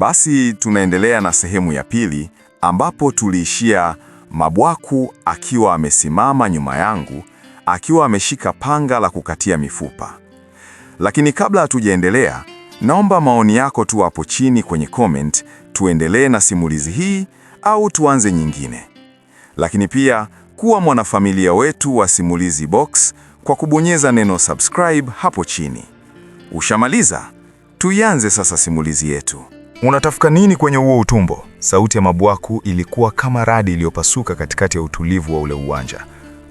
Basi tunaendelea na sehemu ya pili ambapo tuliishia Mabwaku akiwa amesimama nyuma yangu, akiwa ameshika panga la kukatia mifupa. Lakini kabla hatujaendelea, naomba maoni yako tu hapo chini kwenye comment, tuendelee na simulizi hii au tuanze nyingine. Lakini pia kuwa mwanafamilia wetu wa Simulizi Box kwa kubonyeza neno subscribe hapo chini. Ushamaliza? Tuianze sasa simulizi yetu. Unatafuta nini kwenye huo utumbo? Sauti ya Mabwaku ilikuwa kama radi iliyopasuka katikati ya utulivu wa ule uwanja.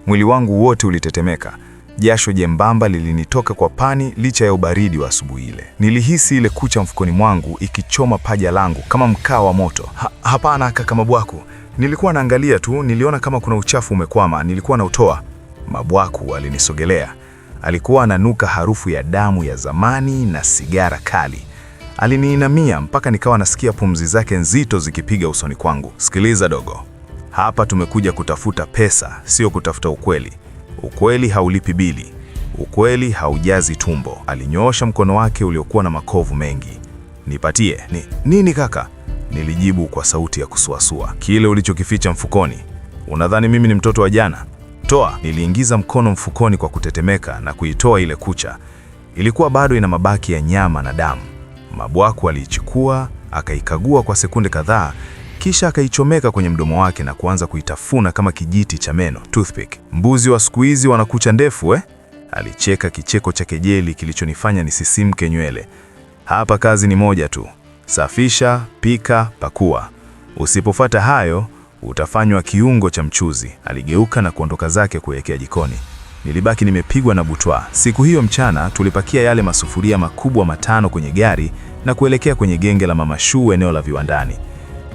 Mwili wangu wote ulitetemeka. Jasho jembamba lilinitoka kwa pani licha ya ubaridi wa asubuhi ile. Nilihisi ile kucha mfukoni mwangu ikichoma paja langu kama mkaa wa moto. Hapana kaka Mabwaku. Nilikuwa naangalia tu, niliona kama kuna uchafu umekwama, nilikuwa nautoa. Mabwaku alinisogelea. Alikuwa ananuka harufu ya damu ya zamani na sigara kali. Aliniinamia mpaka nikawa nasikia pumzi zake nzito zikipiga usoni kwangu. Sikiliza dogo. Hapa tumekuja kutafuta pesa, sio kutafuta ukweli. Ukweli haulipi bili. Ukweli haujazi tumbo. Alinyoosha mkono wake uliokuwa na makovu mengi. Nipatie. Nini kaka? Nilijibu kwa sauti ya kusuasua. Kile ulichokificha mfukoni. Unadhani mimi ni mtoto wa jana? Toa. Niliingiza mkono mfukoni kwa kutetemeka na kuitoa ile kucha. Ilikuwa bado ina mabaki ya nyama na damu. Mabwaku aliichukua, akaikagua kwa sekunde kadhaa, kisha akaichomeka kwenye mdomo wake na kuanza kuitafuna kama kijiti cha meno, toothpick. Mbuzi wa siku hizi wana kucha ndefu eh? Alicheka kicheko cha kejeli kilichonifanya nisisimke nywele. Hapa kazi ni moja tu. Safisha, pika, pakua. Usipofuata hayo, utafanywa kiungo cha mchuzi. Aligeuka na kuondoka zake kuelekea jikoni. Nilibaki nimepigwa na butwa. Siku hiyo mchana tulipakia yale masufuria makubwa 5 kwenye gari na kuelekea kwenye genge la Mama Shuu eneo la viwandani.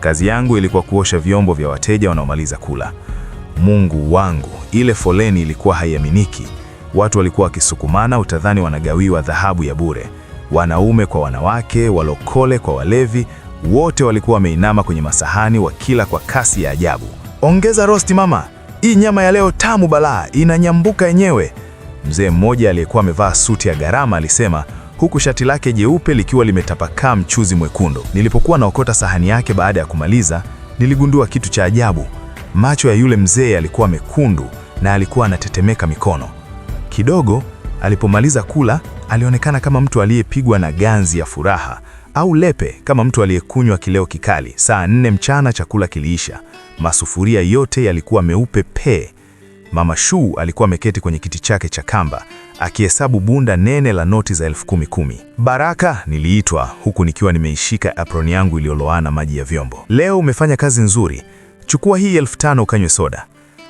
Kazi yangu ilikuwa kuosha vyombo vya wateja wanaomaliza kula. Mungu wangu, ile foleni ilikuwa haiaminiki. Watu walikuwa wakisukumana utadhani wanagawiwa dhahabu ya bure. Wanaume kwa wanawake, walokole kwa walevi, wote walikuwa wameinama kwenye masahani wakila kwa kasi ya ajabu. Ongeza rosti mama. Hii nyama ya leo tamu balaa, inanyambuka yenyewe. Mzee mmoja aliyekuwa amevaa suti ya gharama alisema, huku shati lake jeupe likiwa limetapakaa mchuzi mwekundu. Nilipokuwa naokota sahani yake baada ya kumaliza, niligundua kitu cha ajabu. Macho ya yule mzee yalikuwa mekundu na alikuwa anatetemeka mikono. Kidogo, alipomaliza kula, alionekana kama mtu aliyepigwa na ganzi ya furaha, au lepe kama mtu aliyekunywa kileo kikali. Saa 4 mchana chakula kiliisha. Masufuria yote yalikuwa meupe pe. Mama Shuu alikuwa ameketi kwenye kiti chake cha kamba, akihesabu bunda nene la noti za 10,000. Baraka, niliitwa huku nikiwa nimeishika aproni yangu iliyoloana maji ya vyombo. Leo umefanya kazi nzuri. Chukua hii 5,000 ukanywe soda.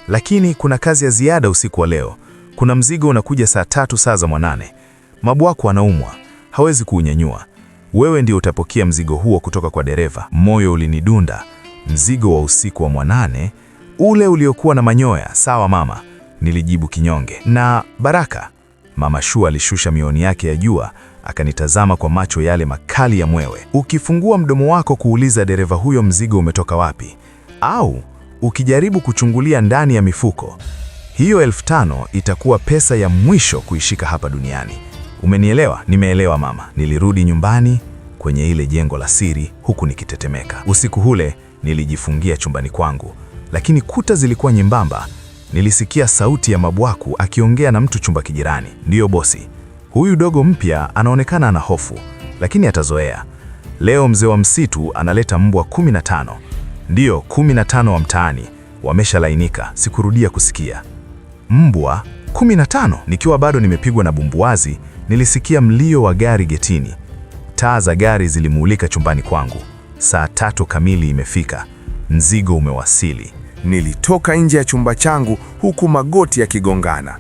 Lakini kuna kazi ya ziada usiku wa leo. Kuna mzigo unakuja saa 3 saa za mwanane. Mabwaku anaumwa. Hawezi kuunyanyua. Wewe ndio utapokea mzigo huo kutoka kwa dereva. Moyo ulinidunda. Mzigo wa usiku wa mwanane, ule uliokuwa na manyoya. Sawa mama, nilijibu kinyonge. Na Baraka? Mama Shuu alishusha mioni yake ya jua, akanitazama kwa macho yale makali ya mwewe. Ukifungua mdomo wako kuuliza dereva huyo mzigo umetoka wapi, au ukijaribu kuchungulia ndani ya mifuko, hiyo 5,000 itakuwa pesa ya mwisho kuishika hapa duniani. Umenielewa? Nimeelewa mama. Nilirudi nyumbani kwenye ile jengo la siri huku nikitetemeka. Usiku ule nilijifungia chumbani kwangu, lakini kuta zilikuwa nyembamba. Nilisikia sauti ya Mabwaku akiongea na mtu chumba kijirani. Ndiyo bosi, huyu dogo mpya anaonekana ana hofu, lakini atazoea. Leo mzee wa msitu analeta mbwa 15. Ndiyo 15 wa mtaani, wameshalainika. Sikurudia kusikia. Mbwa 15? Nikiwa bado nimepigwa na bumbuazi, nilisikia mlio wa gari getini. Taa za gari zilimulika chumbani kwangu. Saa 3 kamili imefika. Mzigo umewasili. Nilitoka nje ya chumba changu huku magoti yakigongana.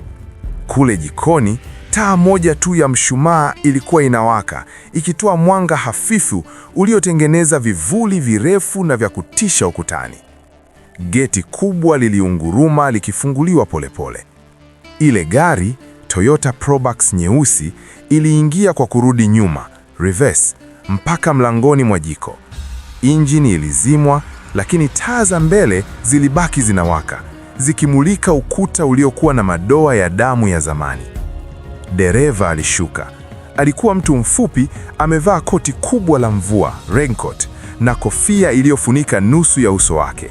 Kule jikoni, taa moja tu ya mshumaa ilikuwa inawaka, ikitoa mwanga hafifu uliotengeneza vivuli virefu na vya kutisha ukutani. Geti kubwa liliunguruma likifunguliwa polepole. Ile gari, Toyota Probox nyeusi, iliingia kwa kurudi nyuma, reverse, mpaka mlangoni mwa jiko. Injini ilizimwa, lakini taa za mbele zilibaki zinawaka, zikimulika ukuta uliokuwa na madoa ya damu ya zamani. Dereva alishuka. Alikuwa mtu mfupi, amevaa koti kubwa la mvua, raincoat, na kofia iliyofunika nusu ya uso wake.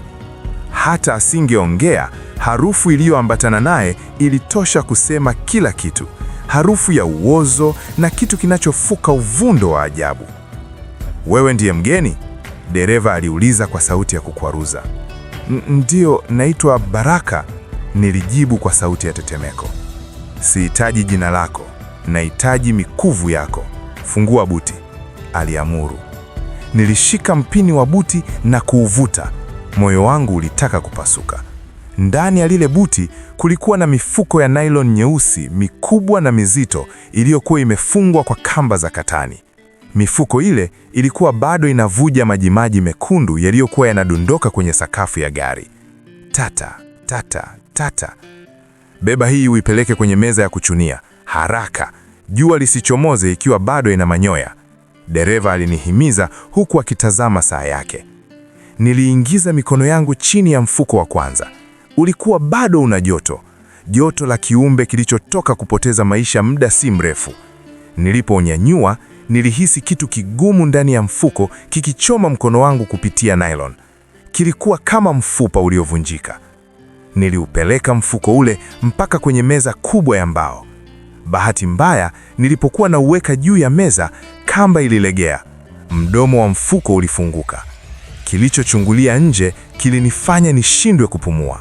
Hata asingeongea, harufu iliyoambatana naye ilitosha kusema kila kitu. Harufu ya uozo na kitu kinachofuka uvundo wa ajabu. "Wewe ndiye mgeni?" dereva aliuliza kwa sauti ya kukwaruza. "Ndiyo, naitwa Baraka," nilijibu kwa sauti ya tetemeko. "Sihitaji jina lako, nahitaji mikuvu yako. Fungua buti," aliamuru. Nilishika mpini wa buti na kuuvuta. Moyo wangu ulitaka kupasuka. Ndani ya lile buti kulikuwa na mifuko ya nylon nyeusi mikubwa na mizito iliyokuwa imefungwa kwa kamba za katani. Mifuko ile ilikuwa bado inavuja majimaji mekundu yaliyokuwa yanadondoka kwenye sakafu ya gari. Tata, tata, tata. "Beba hii uipeleke kwenye meza ya kuchunia. Haraka, jua lisichomoze ikiwa bado ina manyoya," dereva alinihimiza huku akitazama saa yake. Niliingiza mikono yangu chini ya mfuko wa kwanza. Ulikuwa bado una joto. Joto la kiumbe kilichotoka kupoteza maisha muda si mrefu. Nilipounyanyua, nilihisi kitu kigumu ndani ya mfuko kikichoma mkono wangu kupitia nylon. Kilikuwa kama mfupa uliovunjika. Niliupeleka mfuko ule mpaka kwenye meza kubwa ya mbao. Bahati mbaya, nilipokuwa nauweka juu ya meza, kamba ililegea. Mdomo wa mfuko ulifunguka. Kilichochungulia nje kilinifanya nishindwe kupumua.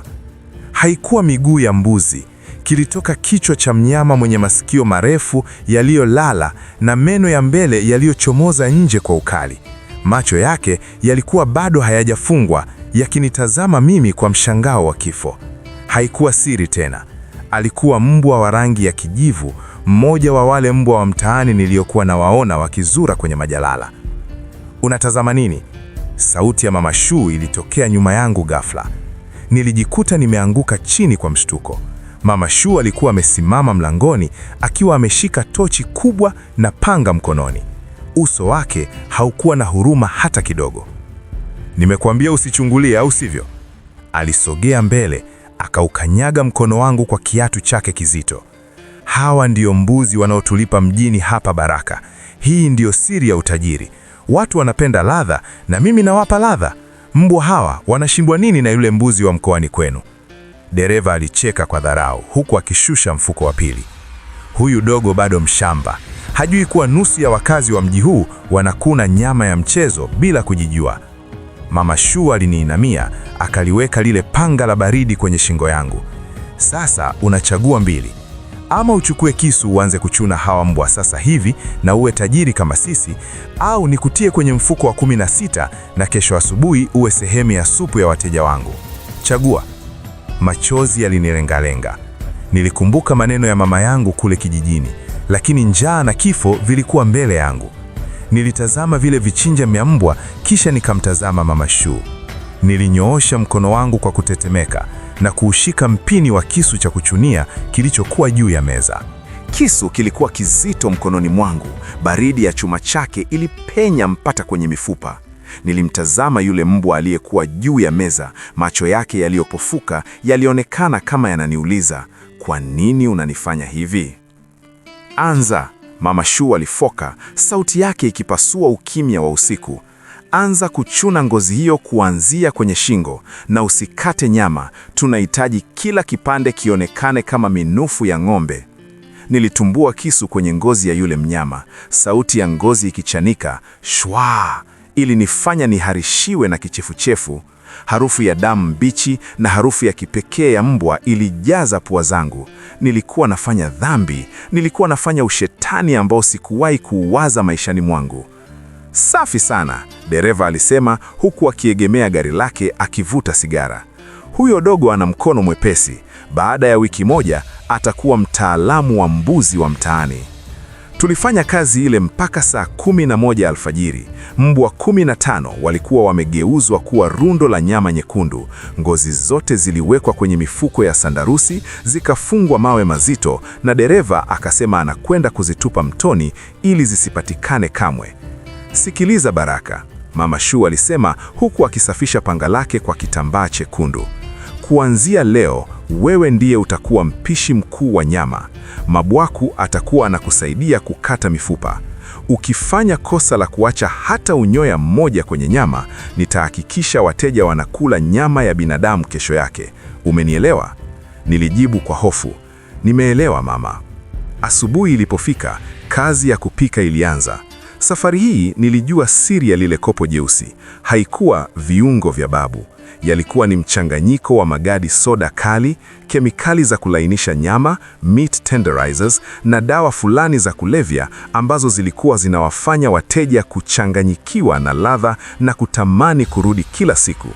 Haikuwa miguu ya mbuzi. Kilitoka kichwa cha mnyama mwenye masikio marefu yaliyolala na meno ya mbele yaliyochomoza nje kwa ukali. Macho yake yalikuwa bado hayajafungwa, yakinitazama mimi kwa mshangao wa kifo. Haikuwa siri tena. Alikuwa mbwa wa rangi ya kijivu, mmoja wa wale mbwa wa mtaani niliyokuwa nawaona wakizura kwenye majalala. "Unatazama nini?" Sauti ya Mama Shuu ilitokea nyuma yangu ghafla. Nilijikuta nimeanguka chini kwa mshtuko. Mama Shuu alikuwa amesimama mlangoni akiwa ameshika tochi kubwa na panga mkononi. Uso wake haukuwa na huruma hata kidogo. "Nimekuambia usichungulie, au sivyo?" Alisogea mbele, akaukanyaga mkono wangu kwa kiatu chake kizito. "Hawa ndio mbuzi wanaotulipa mjini hapa Baraka. Hii ndiyo siri ya utajiri. Watu wanapenda ladha na mimi nawapa ladha. Mbwa hawa wanashindwa nini na yule mbuzi wa mkoani kwenu?" Dereva alicheka kwa dharau huku akishusha mfuko wa pili. "Huyu dogo bado mshamba. Hajui kuwa nusu ya wakazi wa mji huu wanakuna nyama ya mchezo bila kujijua." Mama Shuu aliniinamia, akaliweka lile panga la baridi kwenye shingo yangu. "Sasa unachagua mbili. Ama uchukue kisu uanze kuchuna hawa mbwa sasa hivi na uwe tajiri kama sisi, au nikutie kwenye mfuko wa 16 na kesho asubuhi uwe sehemu ya supu ya wateja wangu. Chagua." Machozi yalinilengalenga. Nilikumbuka maneno ya mama yangu kule kijijini, lakini njaa na kifo vilikuwa mbele yangu. Nilitazama vile vichinja vya mbwa, kisha nikamtazama Mama Shuu. Nilinyoosha mkono wangu kwa kutetemeka na kuushika mpini wa kisu cha kuchunia kilichokuwa juu ya meza. Kisu kilikuwa kizito mkononi mwangu, baridi ya chuma chake ilipenya mpaka kwenye mifupa. Nilimtazama yule mbwa aliyekuwa juu ya meza, macho yake yaliyopofuka yalionekana kama yananiuliza, "Kwa nini unanifanya hivi?" "Anza," Mama Shuu alifoka, sauti yake ikipasua ukimya wa usiku. "Anza kuchuna ngozi hiyo kuanzia kwenye shingo, na usikate nyama. Tunahitaji kila kipande kionekane kama minufu ya ng'ombe." Nilitumbua kisu kwenye ngozi ya yule mnyama, sauti ya ngozi ikichanika, shwa, ilinifanya niharishiwe na kichefuchefu. Harufu ya damu mbichi na harufu ya kipekee ya mbwa ilijaza pua zangu. Nilikuwa nafanya dhambi, nilikuwa nafanya ushetani ambao sikuwahi kuuwaza maishani mwangu. "Safi sana," dereva alisema huku akiegemea gari lake akivuta sigara. "Huyo dogo ana mkono mwepesi. Baada ya wiki moja atakuwa mtaalamu wa mbuzi wa mtaani." Tulifanya kazi ile mpaka saa 11 alfajiri. Mbwa 15 walikuwa wamegeuzwa kuwa rundo la nyama nyekundu. Ngozi zote ziliwekwa kwenye mifuko ya sandarusi, zikafungwa mawe mazito, na dereva akasema anakwenda kuzitupa mtoni ili zisipatikane kamwe. "Sikiliza Baraka," Mama Shuu alisema huku akisafisha panga lake kwa kitambaa chekundu. "Kuanzia leo wewe ndiye utakuwa mpishi mkuu wa nyama. Mabwaku atakuwa anakusaidia kukata mifupa. ukifanya kosa la kuacha hata unyoya mmoja kwenye nyama, nitahakikisha wateja wanakula nyama ya binadamu kesho yake. Umenielewa? Nilijibu kwa hofu, nimeelewa mama. Asubuhi ilipofika, kazi ya kupika ilianza. Safari hii nilijua siri ya lile kopo jeusi. Haikuwa viungo vya babu. Yalikuwa ni mchanganyiko wa magadi soda kali, kemikali za kulainisha nyama, meat tenderizers, na dawa fulani za kulevya ambazo zilikuwa zinawafanya wateja kuchanganyikiwa na ladha na kutamani kurudi kila siku.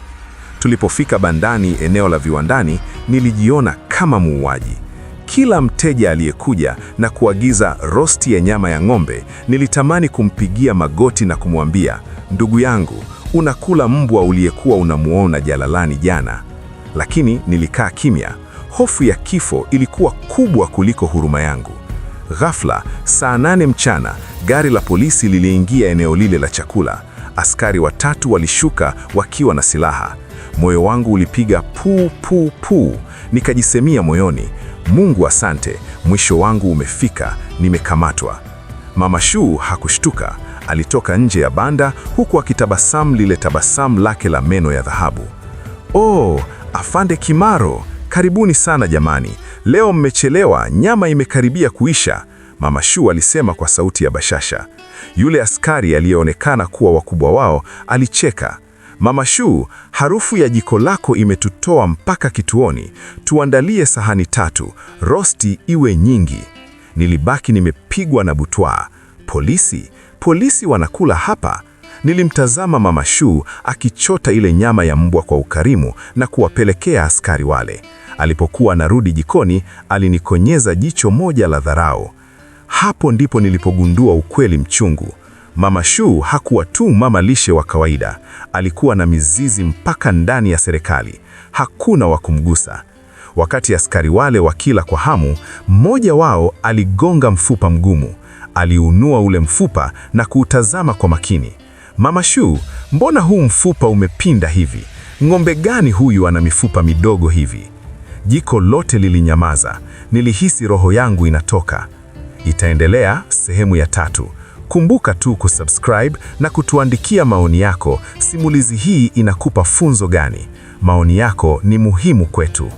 Tulipofika bandani, eneo la viwandani, nilijiona kama muuaji. Kila mteja aliyekuja na kuagiza rosti ya nyama ya ng'ombe, nilitamani kumpigia magoti na kumwambia, ndugu yangu, unakula mbwa uliyekuwa unamuona jalalani jana. Lakini nilikaa kimya. Hofu ya kifo ilikuwa kubwa kuliko huruma yangu. Ghafla, saa 8 mchana, gari la polisi liliingia eneo lile la chakula. Askari watatu walishuka wakiwa na silaha. Moyo wangu ulipiga puu puu puu. Nikajisemia moyoni, Mungu asante, mwisho wangu umefika, nimekamatwa. Mama Shuu hakushtuka. Alitoka nje ya banda huku akitabasamu lile tabasamu lake la meno ya dhahabu. Oh, Afande Kimaro, karibuni sana jamani. Leo mmechelewa, nyama imekaribia kuisha, Mama Shuu alisema kwa sauti ya bashasha. Yule askari aliyeonekana kuwa wakubwa wao alicheka. Mama Shuu, harufu ya jiko lako imetutoa mpaka kituoni. Tuandalie sahani 3, rosti iwe nyingi. Nilibaki nimepigwa na butwaa. Polisi wanakula hapa? Nilimtazama Mama Shuu akichota ile nyama ya mbwa kwa ukarimu na kuwapelekea askari wale. Alipokuwa anarudi jikoni, alinikonyeza jicho moja la dharau. Hapo ndipo nilipogundua ukweli mchungu. Mama Shuu hakuwa tu mama lishe wa kawaida. Alikuwa na mizizi mpaka ndani ya serikali. Hakuna wa kumgusa. Wakati askari wale wakila kwa hamu, mmoja wao aligonga mfupa mgumu. Aliunua ule mfupa na kuutazama kwa makini. Mama Shuu, mbona huu mfupa umepinda hivi? Ng'ombe gani huyu ana mifupa midogo hivi? Jiko lote lilinyamaza. Nilihisi roho yangu inatoka. Itaendelea sehemu ya 3. Kumbuka tu kusubscribe na kutuandikia maoni yako. Simulizi hii inakupa funzo gani? Maoni yako ni muhimu kwetu.